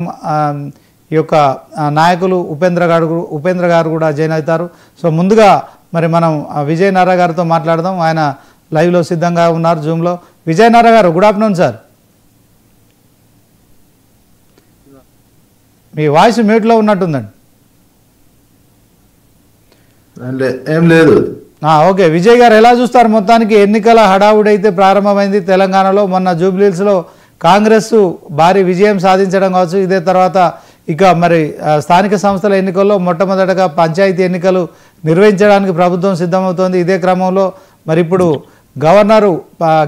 ఈ యొక్క నాయకులు ఉపేంద్ర గారు కూడా జాయిన్ అవుతారు. సో ముందుగా మరి మనం విజయ్ నారా గారితో మాట్లాడదాం. ఆయన లైవ్లో సిద్ధంగా ఉన్నారు జూమ్లో. విజయ్ నారా గారు, గుడ్ ఆఫ్టర్నూన్ సార్. మీ వాయిస్ మ్యూట్లో ఉన్నట్టుందండి. ఏం లేదు. ఓకే విజయ్ గారు, ఎలా చూస్తారు? మొత్తానికి ఎన్నికల హడావుడి అయితే ప్రారంభమైంది తెలంగాణలో. మొన్న జూబ్లీహిల్స్లో కాంగ్రెస్ భారీ విజయం సాధించడం కావచ్చు. ఇదే తర్వాత ఇక మరి స్థానిక సంస్థల ఎన్నికల్లో మొట్టమొదటగా పంచాయతీ ఎన్నికలు నిర్వహించడానికి ప్రభుత్వం సిద్ధమవుతోంది. ఇదే క్రమంలో మరి ఇప్పుడు గవర్నరు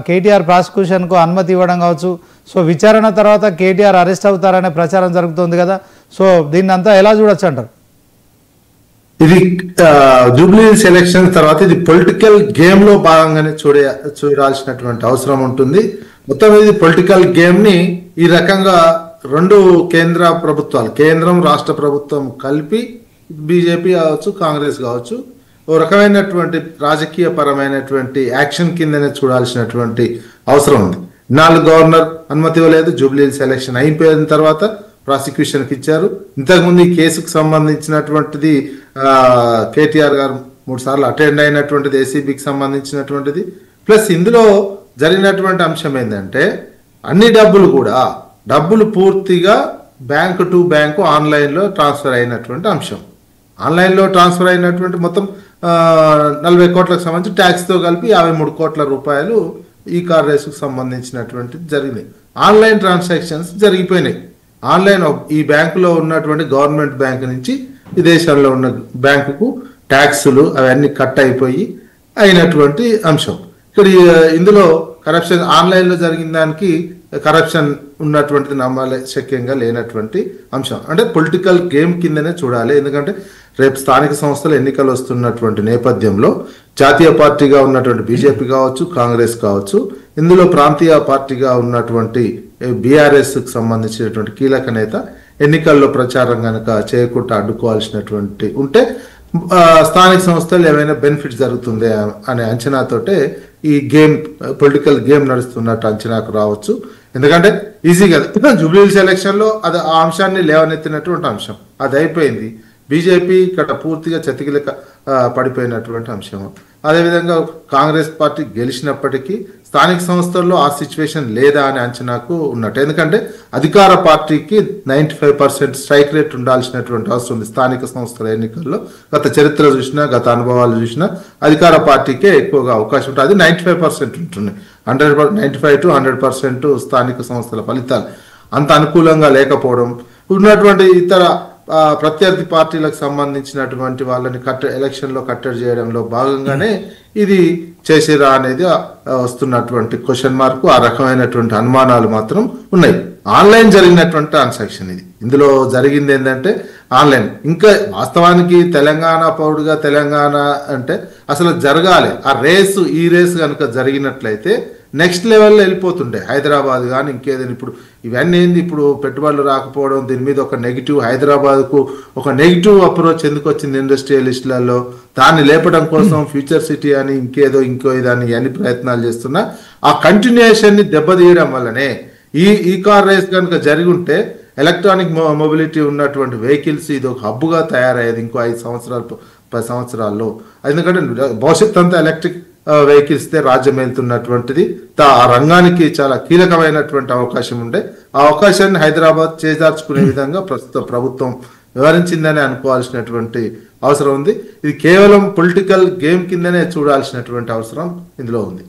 కేటీఆర్ ప్రాసిక్యూషన్కు అనుమతి ఇవ్వడం కావచ్చు. సో విచారణ తర్వాత కేటీఆర్ అరెస్ట్ అవుతారనే ప్రచారం జరుగుతుంది కదా. సో దీన్ని అంతా ఎలా చూడొచ్చు అంటారు? ఇది జూబ్లీహిల్స్ ఎలక్షన్ తర్వాత ఇది పొలిటికల్ గేమ్ లో భాగంగానే చూడాల్సినటువంటి అవసరం ఉంటుంది. మొత్తం ఇది పొలిటికల్ గేమ్ ని ఈ రకంగా రెండు కేంద్ర ప్రభుత్వాలు, కేంద్రం రాష్ట్ర ప్రభుత్వం కలిపి బీజేపీ కావచ్చు కాంగ్రెస్ కావచ్చు ఓ రకమైనటువంటి రాజకీయ పరమైనటువంటి యాక్షన్ కిందనే చూడాల్సినటువంటి అవసరం ఉంది. గవర్నర్ అనుమతి ఇవ్వలేదు. జూబ్లీహిల్స్ ఎలక్షన్ అయిపోయిన తర్వాత ప్రాసిక్యూషన్కి ఇచ్చారు. ఇంతకుముందు ఈ కేసుకు సంబంధించినటువంటిది కేటీఆర్ గారు 3 సార్లు అటెండ్ అయినటువంటిది, ఏసీబీకి సంబంధించినటువంటిది. ప్లస్ ఇందులో జరిగినటువంటి అంశం ఏంటంటే అన్ని డబ్బులు పూర్తిగా బ్యాంకు టు బ్యాంకు ఆన్లైన్లో ట్రాన్స్ఫర్ అయినటువంటి అంశం. ఆన్లైన్లో ట్రాన్స్ఫర్ అయినటువంటి మొత్తం 40 కోట్లకు సంబంధించి ట్యాక్స్తో కలిపి 53 కోట్ల రూపాయలు ఈ కార్ రేసుకు సంబంధించినటువంటిది జరిగినాయి. Online transactions జరిగిపోయినాయి. ఆన్లైన్ ఈ బ్యాంకులో ఉన్నటువంటి గవర్నమెంట్ బ్యాంకు నుంచి ఈ దేశంలో ఉన్న బ్యాంకుకు ట్యాక్సులు అవన్నీ కట్ అయిపోయి అయినటువంటి అంశం. ఇక్కడ ఇందులో కరప్షన్ ఆన్లైన్లో జరిగిన దానికి కరప్షన్ ఉన్నటువంటిది నమ్మశక్యంగా లేనటువంటి అంశం. అంటే పొలిటికల్ గేమ్ కిందనే చూడాలి. ఎందుకంటే రేపు స్థానిక సంస్థల ఎన్నికలు వస్తున్నటువంటి నేపథ్యంలో జాతీయ పార్టీగా ఉన్నటువంటి బీజేపీ కావచ్చు కాంగ్రెస్ కావచ్చు, ఇందులో ప్రాంతీయ పార్టీగా ఉన్నటువంటి బీఆర్ఎస్కి సంబంధించినటువంటి కీలక నేత ఎన్నికల్లో ప్రచారం కనుక చేయకుండా అడ్డుకోవాల్సినటువంటి ఉంటే స్థానిక సంస్థలు ఏమైనా బెనిఫిట్ జరుగుతుంది అనే అంచనాతోటే ఈ గేమ్ పొలిటికల్ గేమ్ నడుస్తున్నట్టు అంచనాకు రావచ్చు. ఎందుకంటే ఈజీగా జూబ్లీహిల్స్ ఎలక్షన్లో అది ఆ అంశాన్ని లేవనెత్తినటువంటి అంశం అది అయిపోయింది. బీజేపీ ఇక్కడ పూర్తిగా చతికిలక పడిపోయినటువంటి అంశం. అదేవిధంగా కాంగ్రెస్ పార్టీ గెలిచినప్పటికీ స్థానిక సంస్థల్లో ఆ సిచ్యువేషన్ లేదా అనే అంచనాకు ఉన్నట్టు. ఎందుకంటే అధికార పార్టీకి 95% స్ట్రైక్ రేట్ ఉండాల్సినటువంటి అవసరం ఉంది స్థానిక సంస్థల ఎన్నికల్లో. గత చరిత్ర చూసినా గత అనుభవాలు చూసినా అధికార పార్టీకే ఎక్కువగా అవకాశం ఉంటుంది. అది 95% ఉంటుంది. 95 to 100% స్థానిక సంస్థల ఫలితాలు అంత అనుకూలంగా లేకపోవడం, ఉన్నటువంటి ఇతర ప్రత్యర్థి పార్టీలకు సంబంధించినటువంటి వాళ్ళని ఎలక్షన్లో కట్టడి చేయడంలో భాగంగానే ఇది చేసిరా అనేది వస్తున్నటువంటి క్వశ్చన్ మార్కు, ఆ రకమైనటువంటి అనుమానాలు మాత్రం ఉన్నాయి. ఆన్లైన్ జరిగినటువంటి ట్రాన్సాక్షన్ ఇది. ఇందులో జరిగింది ఏంటంటే ఆన్లైన్. ఇంకా వాస్తవానికి తెలంగాణ పౌరుడుగా తెలంగాణ అంటే అసలు జరగాలి ఆ రేసు. ఈ రేసు కనుక జరిగినట్లయితే నెక్స్ట్ లెవెల్లో వెళ్ళిపోతుండే. హైదరాబాద్ కానీ ఇంకేదైనా ఇప్పుడు ఇవన్నీ ఏంది, ఇప్పుడు పెట్టుబడులు రాకపోవడం, దీని మీద ఒక నెగిటివ్, హైదరాబాద్కు ఒక నెగిటివ్ అప్రోచ్ ఎందుకు వచ్చింది ఇండస్ట్రియలిస్టులలో, దాన్ని లేపడం కోసం ఫ్యూచర్ సిటీ అని ఇంకో ఇదని అన్ని ప్రయత్నాలు చేస్తున్నా ఆ కంటిన్యూషన్ని దెబ్బతీయడం వల్లనే ఈ కార్ రేస్ కనుక జరిగి ఉంటే ఎలక్ట్రానిక్ మొబిలిటీ ఉన్నటువంటి వెహికల్స్ ఇది ఒక హబ్బుగా తయారయ్యేది ఇంకో 5 సంవత్సరాలు 10 సంవత్సరాల్లో. ఎందుకంటే భవిష్యత్ అంతా ఎలక్ట్రిక్ వెహికల్స్తే రాజ్యం వెళ్తున్నటువంటిది. ఆ రంగానికి చాలా కీలకమైనటువంటి అవకాశం ఉండే. ఆ అవకాశాన్ని హైదరాబాద్ చేజార్చుకునే విధంగా ప్రస్తుత ప్రభుత్వం వివరించిందని అనుకోవాల్సినటువంటి అవసరం ఉంది. ఇది కేవలం పొలిటికల్ గేమ్ కిందనే చూడాల్సినటువంటి అవసరం ఇందులో ఉంది.